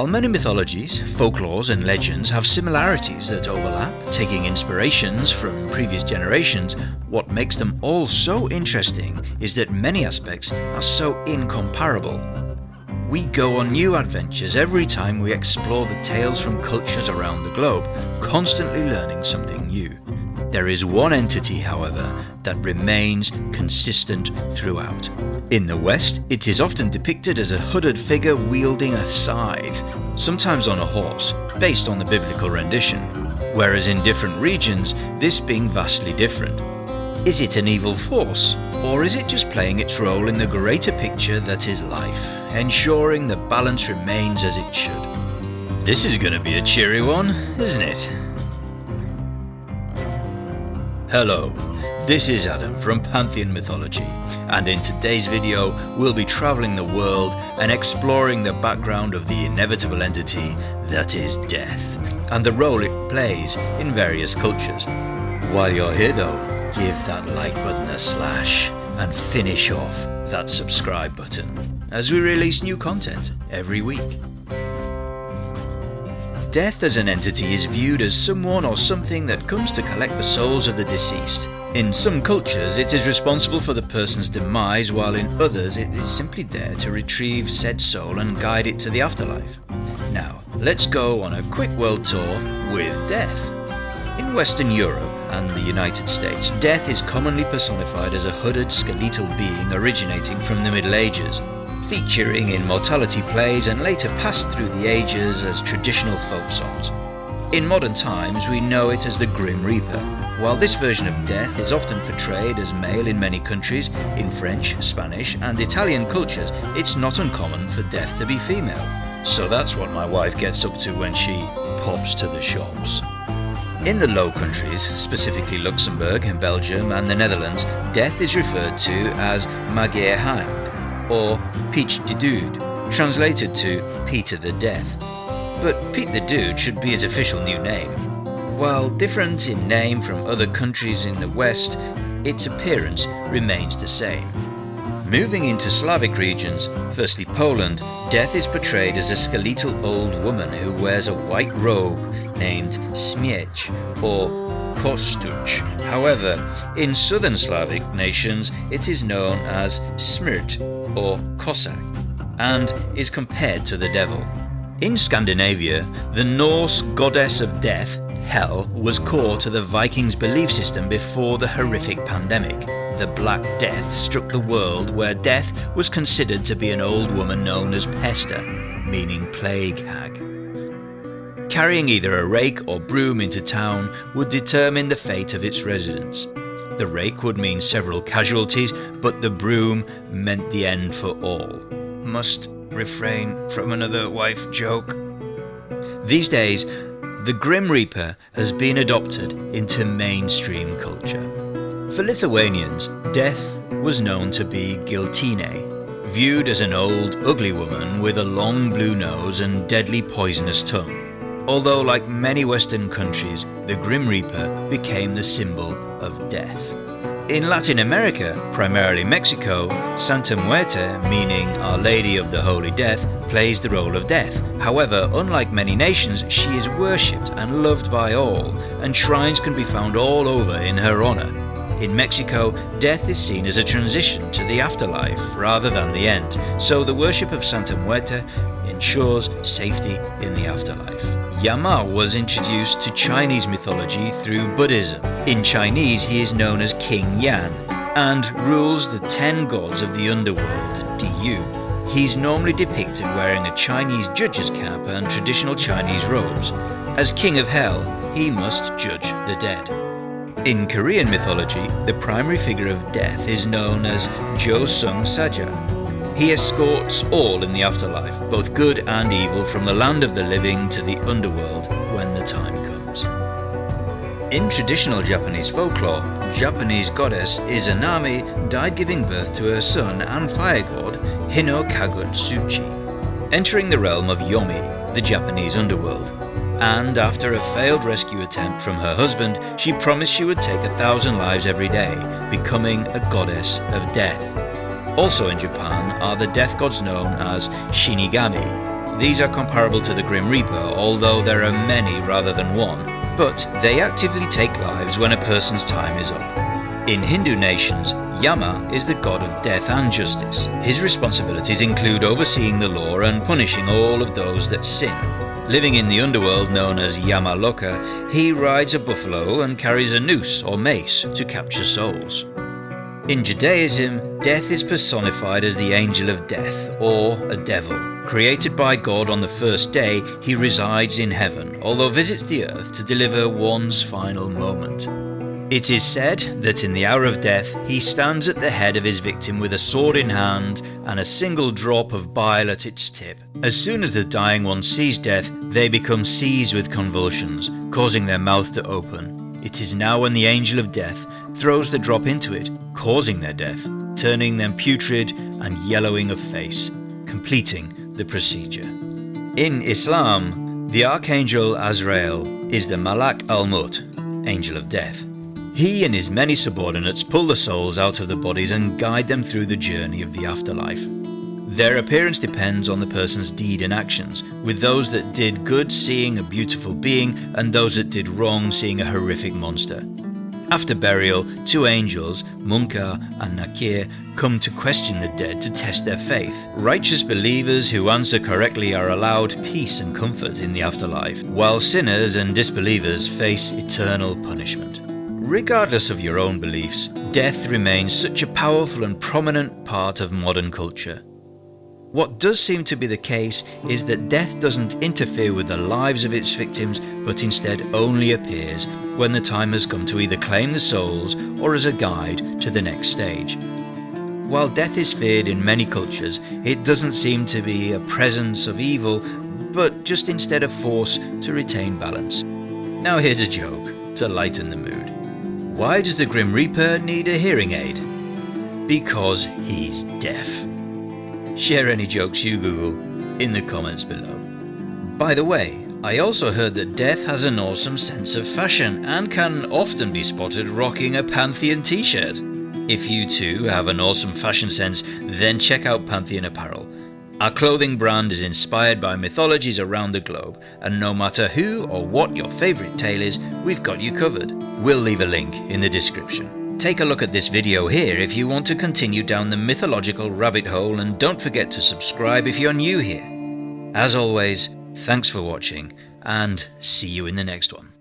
While many mythologies, folklores and legends have similarities that overlap, taking inspirations from previous generations, what makes them all so interesting is that many aspects are so incomparable. We go on new adventures every time we explore the tales from cultures around the globe, constantly learning something new. There is one entity, however, that remains consistent throughout. In the West, it is often depicted as a hooded figure wielding a scythe, sometimes on a horse, based on the biblical rendition, whereas in different regions, this being vastly different. Is it an evil force, or is it just playing its role in the greater picture that is life, ensuring the balance remains as it should? This is going to be a cheery one, isn't it? Hello, this is Adam from Pantheon Mythology, and in today's video we'll be travelling the world and exploring the background of the inevitable entity that is death, and the role it plays in various cultures. While you're here though, give that like button a slash and finish off that subscribe button, as we release new content every week. Death as an entity is viewed as someone or something that comes to collect the souls of the deceased. In some cultures, it is responsible for the person's demise, while in others it is simply there to retrieve said soul and guide it to the afterlife. Now, let's go on a quick world tour with death. In Western Europe and the United States, death is commonly personified as a hooded skeletal being originating from the Middle Ages, featuring in mortality plays and later passed through the ages as traditional folk songs. In modern times, we know it as the Grim Reaper. While this version of death is often portrayed as male in many countries, in French, Spanish and Italian cultures, it's not uncommon for death to be female. So that's what my wife gets up to when she pops to the shops. In the Low Countries, specifically Luxembourg, Belgium and the Netherlands, death is referred to as Magier Hand, or Peach the Dude, translated to Peter the Death. But Pete the Dude should be his official new name. While different in name from other countries in the West, its appearance remains the same. Moving into Slavic regions, firstly Poland, death is portrayed as a skeletal old woman who wears a white robe named Śmierć or Kostuch. However, in southern Slavic nations it is known as Smirt or Cossack and is compared to the devil. In Scandinavia, the Norse goddess of death, Hel, was core to the Vikings' belief system before the horrific pandemic. The Black Death struck the world, where death was considered to be an old woman known as Pesta, meaning plague hag. Carrying either a rake or broom into town would determine the fate of its residents. The rake would mean several casualties, but the broom meant the end for all. Must refrain from another wife joke. These days, the Grim Reaper has been adopted into mainstream culture. For Lithuanians, death was known to be Giltine, viewed as an old, ugly woman with a long blue nose and deadly poisonous tongue. Although, like many Western countries, the Grim Reaper became the symbol of death. In Latin America, primarily Mexico, Santa Muerte, meaning Our Lady of the Holy Death, plays the role of death. However, unlike many nations, she is worshipped and loved by all, and shrines can be found all over in her honor. In Mexico, death is seen as a transition to the afterlife rather than the end, so the worship of Santa Muerte ensures safety in the afterlife. Yama was introduced to Chinese mythology through Buddhism. In Chinese, he is known as King Yan and rules the 10 gods of the underworld, Diyu. He's normally depicted wearing a Chinese judge's cap and traditional Chinese robes. As King of Hell, he must judge the dead. In Korean mythology, the primary figure of death is known as Josung Saja. He escorts all in the afterlife, both good and evil, from the land of the living to the underworld when the time comes. In traditional Japanese folklore, Japanese goddess Izanami died giving birth to her son and fire god Hino Kagutsuchi, entering the realm of Yomi, the Japanese underworld. And after a failed rescue attempt from her husband, she promised she would take 1,000 lives every day, becoming a goddess of death. Also in Japan are the death gods known as Shinigami, These are comparable to the Grim Reaper, although there are many rather than one, but they actively take lives when a person's time is up. In Hindu nations, Yama is the god of death and justice. His responsibilities include overseeing the law and punishing all of those that sin. Living in the underworld known as Yamaloka, he rides a buffalo and carries a noose or mace to capture souls. In Judaism, death is personified as the angel of death, or a devil. Created by God on the first day, he resides in heaven, although visits the earth to deliver one's final moment. It is said that in the hour of death, he stands at the head of his victim with a sword in hand and a single drop of bile at its tip. As soon as the dying one sees death, they become seized with convulsions, causing their mouth to open. It is now when the angel of death throws the drop into it, causing their death, turning them putrid and yellowing of face, completing the procedure. In Islam, the archangel Azrael is the Malak al-Maut, angel of death. He and his many subordinates pull the souls out of the bodies and guide them through the journey of the afterlife. Their appearance depends on the person's deed and actions, with those that did good seeing a beautiful being and those that did wrong seeing a horrific monster. After burial, two angels, Munkar and Nakir, come to question the dead to test their faith. Righteous believers who answer correctly are allowed peace and comfort in the afterlife, while sinners and disbelievers face eternal punishment. Regardless of your own beliefs, death remains such a powerful and prominent part of modern culture. What does seem to be the case is that death doesn't interfere with the lives of its victims, but instead only appears when the time has come to either claim the souls or as a guide to the next stage. While death is feared in many cultures, it doesn't seem to be a presence of evil, but just instead a force to retain balance. Now here's a joke to lighten the mood. Why does the Grim Reaper need a hearing aid? Because he's deaf. Share any jokes you Google in the comments below. By the way, I also heard that death has an awesome sense of fashion and can often be spotted rocking a Pantheon t-shirt. If you too have an awesome fashion sense, then check out Pantheon Apparel. Our clothing brand is inspired by mythologies around the globe, and no matter who or what your favourite tale is, we've got you covered. We'll leave a link in the description. Take a look at this video here if you want to continue down the mythological rabbit hole, and don't forget to subscribe if you're new here. As always, thanks for watching, and see you in the next one.